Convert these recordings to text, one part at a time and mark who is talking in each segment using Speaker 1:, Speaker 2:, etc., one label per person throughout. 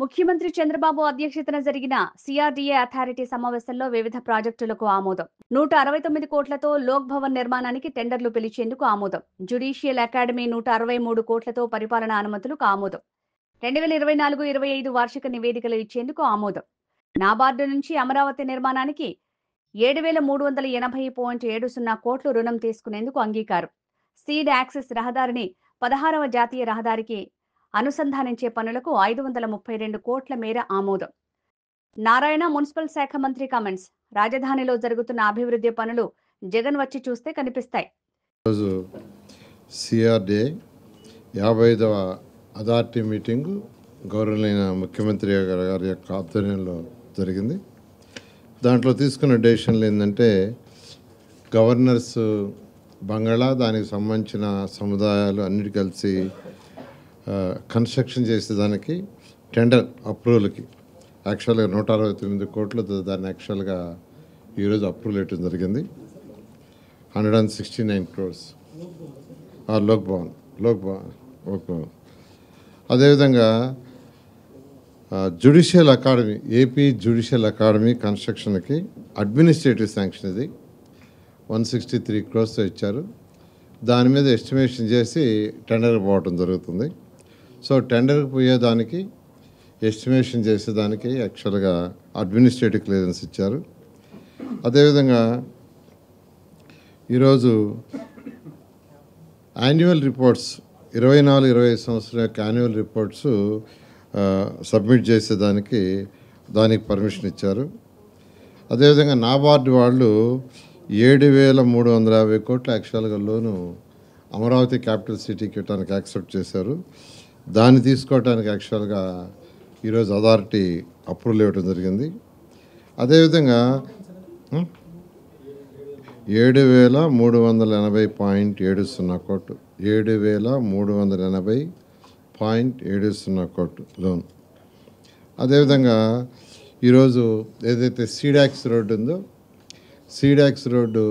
Speaker 1: ముఖ్యమంత్రి చంద్రబాబు అధ్యక్షతన జరిగిన సిఆర్డీఏ అథారిటీ సమావేశంలో వివిధ ప్రాజెక్టులకు ఆమోదం. 169 కోట్లతో లోక్ భవన్ నిర్మాణానికి టెండర్లు పిలిచేందుకు ఆమోదం. జ్యుడిషియల్ అకాడమీ 163 కోట్లతో పరిపాలనా అనుమతులకు ఆమోదం. 2024-25 వార్షిక నివేదికలు ఇచ్చేందుకు ఆమోదం. నాబార్డు నుంచి అమరావతి నిర్మాణానికి 7,380.70 కోట్లు రుణం తీసుకునేందుకు అంగీకారం. సీడ్ యాక్సెస్ రహదారిని 16వ జాతీయ రహదారికి అనుసంధానించే పనులకు 532 కోట్ల మేర ఆమోదం. నారాయణ మున్సిపల్ శాఖ మంత్రి కామెంట్స్. రాజధానిలో జరుగుతున్న అభివృద్ధి పనులు జగన్ వచ్చి చూస్తే కనిపిస్తాయి.
Speaker 2: రోజు సిఆర్డీఏ 55వ అథారిటీ మీటింగ్ గౌరవనీయ ముఖ్యమంత్రి గారి యొక్క ఆధ్వర్యంలో జరిగింది. దాంట్లో తీసుకున్న డెసిషన్లు ఏంటంటే గవర్నర్స్ బంగాళా దానికి సంబంధించిన సముదాయాలు అన్నిటి కలిసి కన్స్ట్రక్షన్ చేసేదానికి టెండర్ అప్రూవల్కి యాక్చువల్గా 169 కోట్లతో దాన్ని యాక్చువల్గా ఈరోజు అప్రూవల్ ఇవ్వడం జరిగింది. 169 crores లోక్ భవన్. అదేవిధంగా judicial academy, AP judicial academy కన్స్ట్రక్షన్కి అడ్మినిస్ట్రేటివ్ శాంక్షన్ ఇది 163 crores ఇచ్చారు. దాని మీద ఎస్టిమేషన్ చేసి టెండర్కి పోవటం జరుగుతుంది. సో టెండర్కి పోయేదానికి ఎస్టిమేషన్ చేసేదానికి యాక్చువల్గా అడ్మినిస్ట్రేటివ్ క్లియరెన్స్ ఇచ్చారు. అదేవిధంగా ఈరోజు యాన్యువల్ రిపోర్ట్స్ 24-25 సంవత్సరం యొక్క యాన్యువల్ రిపోర్ట్స్ సబ్మిట్ చేసేదానికి దానికి పర్మిషన్ ఇచ్చారు. అదేవిధంగా నాబార్డు వాళ్ళు 7,350 కోట్ల యాక్చువల్గా లోను అమరావతి క్యాపిటల్ సిటీకి ఇవ్వడానికి యాక్సెప్ట్ చేశారు. దాన్ని తీసుకోవడానికి యాక్చువల్గా ఈరోజు అథారిటీ అప్రూవల్ ఇవ్వడం జరిగింది. అదేవిధంగా 7,380.70 కోట్లు 7,380.70 కోట్లు లోన్. అదేవిధంగా ఈరోజు ఏదైతే సీడాక్స్ రోడ్డు ఉందో సీడాక్స్ రోడ్డు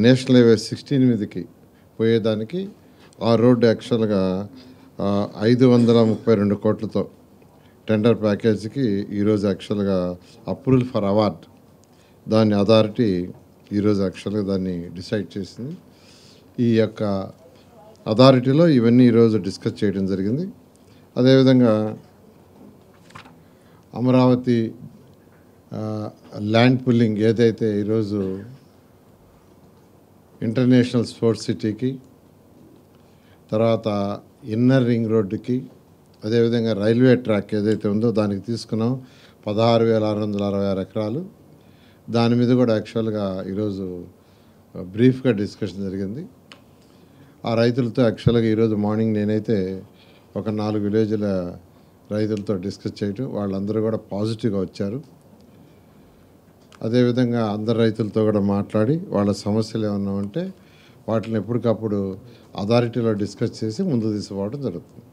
Speaker 2: నేషనల్ హైవే 16 మీదకి పోయేదానికి ఆ రోడ్డు యాక్చువల్గా 532 కోట్లతో టెండర్ ప్యాకేజీకి ఈరోజు యాక్చువల్గా అప్రూవల్ ఫర్ అవార్డ్ దాని అథారిటీ ఈరోజు యాక్చువల్గా దాన్ని డిసైడ్ చేసింది. ఈ యొక్క అథారిటీలో ఇవన్నీ ఈరోజు డిస్కస్ చేయడం జరిగింది. అదేవిధంగా అమరావతి ల్యాండ్ పుల్లింగ్ ఏదైతే ఈరోజు ఇంటర్నేషనల్ స్పోర్ట్స్ సిటీకి, తర్వాత ఇన్నర్ రింగ్ రోడ్డుకి, అదేవిధంగా రైల్వే ట్రాక్ ఏదైతే ఉందో దానికి తీసుకున్నాం 16,666 ఎకరాలు. దాని మీద కూడా యాక్చువల్గా ఈరోజు బ్రీఫ్గా డిస్కషన్ జరిగింది. ఆ రైతులతో యాక్చువల్గా ఈరోజు మార్నింగ్ నేనైతే ఒక 4 విలేజ్ల రైతులతో డిస్కస్ చేయటం, వాళ్ళందరూ కూడా పాజిటివ్గా వచ్చారు. అదేవిధంగా అందరు రైతులతో కూడా మాట్లాడి వాళ్ళ సమస్యలు ఏమన్నా ఉంటే వాటిని ఎప్పటికప్పుడు అథారిటీలో డిస్కస్ చేసి ముందు తీసుకోవడం జరుగుతుంది.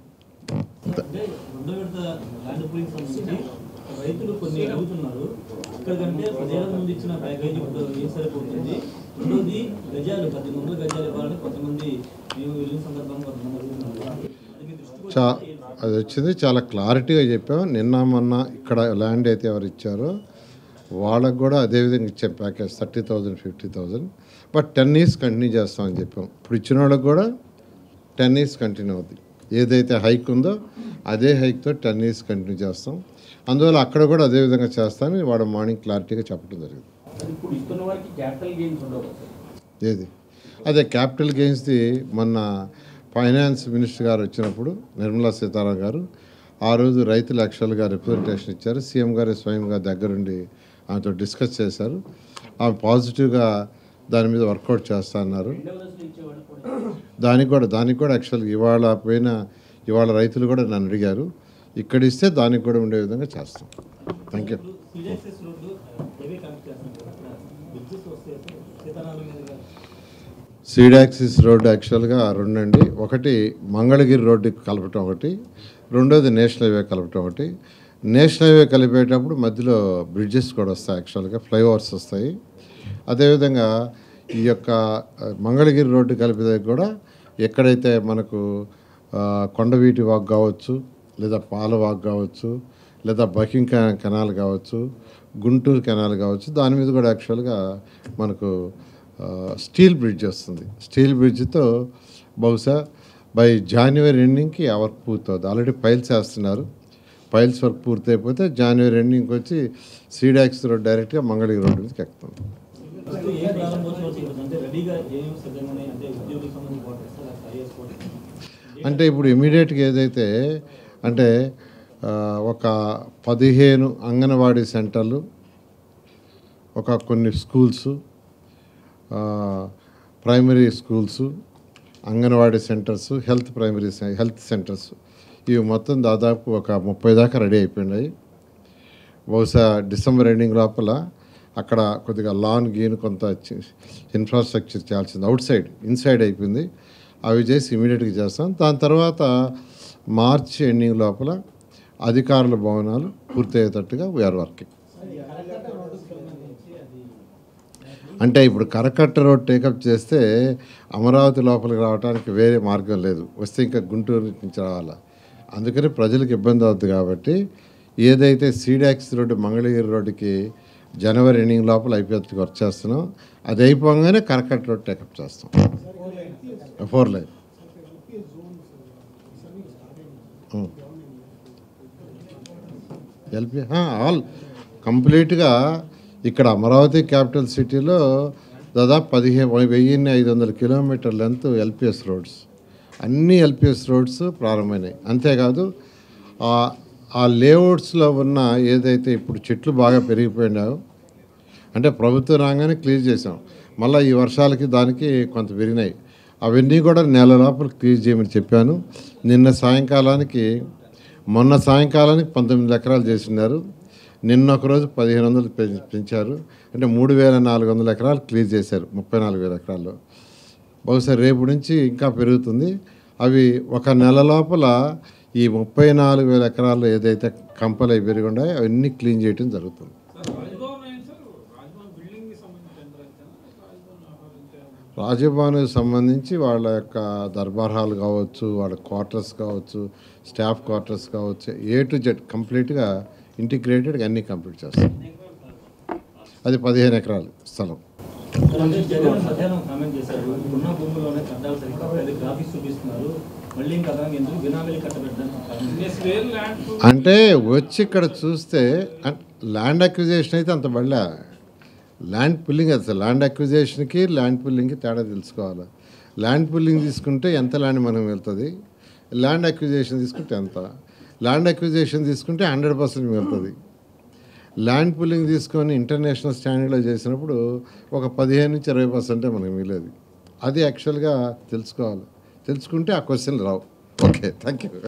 Speaker 3: రైతులు కొన్ని అడుగుతున్నారు, అక్కడికంటే 10 ముందు ఇచ్చిన ప్యాకేజీ ఏం సరిపోతుంది, రెండోది గజాలు 1800 గజాలు ఇవ్వాలని కొంతమంది వెళ్ళిన సందర్భంగా కొంతమంది అడుగుతున్నారు.
Speaker 2: అది వచ్చింది చాలా క్లారిటీగా చెప్పాం. నిన్న మొన్న ఇక్కడ ల్యాండ్ అయితే ఎవరు ఇచ్చారో వాళ్ళకు కూడా అదేవిధంగా ఇచ్చాం ప్యాకేజ్ 30,000 50,000. బట్ 10 years కంటిన్యూ చేస్తామని చెప్పాం. ఇప్పుడు ఇచ్చిన వాళ్ళకి కూడా 10 years కంటిన్యూ అవుతుంది. ఏదైతే హైక్ ఉందో అదే హైక్తో 10 years కంటిన్యూ చేస్తాం. అందువల్ల అక్కడ కూడా అదేవిధంగా చేస్తామని వాడు మార్నింగ్ క్లారిటీగా చెప్పడం జరిగింది. ఏది అదే క్యాపిటల్ గెయిన్స్ది మొన్న ఫైనాన్స్ మినిస్టర్ గారు వచ్చినప్పుడు నిర్మలా సీతారామన్ గారు ఆ రోజు రైతులు యాక్చువల్గా రిప్రజెంటేషన్ ఇచ్చారు. సీఎం గారు స్వయంగా దగ్గరుండి ఆమెతో డిస్కస్ చేశారు. ఆమె పాజిటివ్గా దాని మీద వర్కౌట్ చేస్తా అన్నారు. దానికి కూడా యాక్చువల్గా ఇవాళ రైతులు కూడా నన్ను అడిగారు. ఇక్కడ ఇస్తే దానికి కూడా ఉండే విధంగా చేస్తాం. Thank you. సీడాక్సిస్ రోడ్డు యాక్చువల్గా రెండండి. ఒకటి మంగళగిరి రోడ్డుకి కలపటం ఒకటి, రెండోది నేషనల్ హైవే కలపటం ఒకటి. నేషనల్ హైవే కలిపేటప్పుడు మధ్యలో బ్రిడ్జెస్ కూడా వస్తాయి, యాక్చువల్గా ఫ్లైఓవర్స్ వస్తాయి. అదేవిధంగా ఈ యొక్క మంగళగిరి రోడ్డు కలిపేది కూడా ఎక్కడైతే మనకు కొండవీటి వాక్ కావచ్చు, లేదా పాల వాక్ కావచ్చు, లేదా బకింగ్ కెనాల్ కావచ్చు, గుంటూరు కెనాల్ కావచ్చు, దాని మీద కూడా యాక్చువల్గా మనకు స్టీల్ బ్రిడ్జ్ వస్తుంది. స్టీల్ బ్రిడ్జ్తో బహుశా బై జనవరి ఎండింగ్కి ఆ వర్క్ పూర్తవుతుంది. ఆల్రెడీ పైల్స్ వేస్తున్నారు. పైల్స్ వర్క్ పూర్తి అయిపోతే జనవరి ఎండింగ్కి వచ్చి సీడాక్స్ రోడ్ డైరెక్ట్గా మంగళగిరి రోడ్ మీదకి ఎక్కుతాం.
Speaker 3: ఏ ప్రారంభోత్సవాలు చేయవచ్చు అంటే రెడీగా ఏమేమి సిద్ధంగా ఉన్నాయి అంటే ఉద్యోగులకు సంబంధించిన క్వార్టర్స్ లేకపోతే ఐఏఎస్ క్వార్టర్స్?
Speaker 2: అంటే ఇప్పుడు ఇమీడియట్గా ఏదైతే అంటే ఒక 15 అంగన్వాడీ సెంటర్లు, ఒక కొన్ని schools, primary schools, anganwadi centres, health centres, ఇవి మొత్తం దాదాపు ఒక 30 దాకా రెడీ అయిపోయినాయి. బహుశా డిసెంబర్ ఎండింగ్ లోపల అక్కడ కొద్దిగా లాన్ గీన్ కొంత ఇన్ఫ్రాస్ట్రక్చర్ చేయాల్సింది. అవుట్ సైడ్, ఇన్సైడ్ అయిపోయింది. అవి చేసి ఇమీడియట్గా చేస్తాం. దాని తర్వాత మార్చి ఎండింగ్ లోపల అధికారుల భవనాలు పూర్తయ్యేటట్టుగా వీఆర్ వర్కింగ్. అంటే ఇప్పుడు కరకట్ట రోడ్ టేకప్ చేస్తే అమరావతి లోపలికి రావడానికి వేరే మార్గం లేదు. వస్తే ఇంకా గుంటూరు నుంచి రావాలా. అందుకని ప్రజలకు ఇబ్బంది అవుతుంది. కాబట్టి ఏదైతే సీడాక్స్ రోడ్డు మంగళగిరి రోడ్డుకి జనవరి ఎండింగ్ లోపల అయిపోయేట్టుగా వర్క్ చేస్తున్నాం. అది అయిపోగానే కరకట్ట రోడ్ టేకప్ చేస్తాం. 4 లైన్ ఎల్పి ఆల్ కంప్లీట్గా ఇక్కడ అమరావతి క్యాపిటల్ సిటీలో దాదాపు 1500 కిలోమీటర్ లెంత్ ఎల్పిఎస్ రోడ్స్, అన్ని ఎల్పిఎస్ రోడ్స్ ప్రారంభమైనాయి. అంతేకాదు ఆ లేఅవుట్స్లో ఉన్న ఏదైతే ఇప్పుడు చెట్లు బాగా పెరిగిపోయినాయో అంటే ప్రభుత్వం రాగానే క్లియర్ చేసాం. మళ్ళీ ఈ వర్షాలకి దానికి కొంత పెరిగినాయి. అవన్నీ కూడా నెల లోపల క్లియర్ చేయమని చెప్పాను. మొన్న సాయంకాలానికి 19 ఎకరాలు చేసినారు. నిన్న ఒకరోజు 1500 పెంచారు. అంటే 3400 ఎకరాలు క్లియర్ చేశారు 34,000 ఎకరాల్లో. బహుశా రేపు నుంచి ఇంకా పెరుగుతుంది. అవి ఒక నెల లోపల ఈ 34,000 ఎకరాల్లో ఏదైతే కంపలు అవి పెరిగి ఉన్నాయో అవన్నీ క్లీన్ చేయడం జరుగుతుంది. రాజభవన్కి సంబంధించి వాళ్ళ యొక్క దర్బార్ హాల్ కావచ్చు, వాళ్ళ క్వార్టర్స్ కావచ్చు, స్టాఫ్ క్వార్టర్స్ కావచ్చు, A to Z కంప్లీట్గా ఇంటిగ్రేటెడ్గా అన్నీ కంప్లీట్ చేస్తాం. అది 15 ఎకరాలు స్థలం.
Speaker 3: అంటే జగన్ మధ్యాహ్నం కామెంట్ చేశారు, ఉన్న భూముల్లోనే కట్టాలి సరిగ్గా గ్రాఫిక్స్ చూపిస్తున్నారు, మళ్ళీ ఇంకా ఎందుకు బినామీలు కట్టబెట్టారు
Speaker 2: అంటే వచ్చి ఇక్కడ చూస్తే ల్యాండ్ అక్విజిషన్ అయితే అంత బళ్ళా ల్యాండ్ పుల్లింగ్. అది ల్యాండ్ అక్విజిషన్కి ల్యాండ్ పుల్లింగ్కి తేడా తెలుసుకోవాలి. ల్యాండ్ పుల్లింగ్ తీసుకుంటే ఎంత ల్యాండ్ మనం వెళ్తుంది, ల్యాండ్ అక్విజిషన్ తీసుకుంటే ఎంత. ల్యాండ్ అక్విజిషన్ తీసుకుంటే 100% వెళ్తుంది. ల్యాండ్ పుల్లింగ్ తీసుకొని ఇంటర్నేషనల్ స్టాండర్డ్లో చేసినప్పుడు ఒక 15 నుంచి 20% మనకు మిగిలేదు. అది యాక్చువల్గా తెలుసుకోవాలి. తెలుసుకుంటే ఆ క్వశ్చన్లు రావు. Okay, thank you.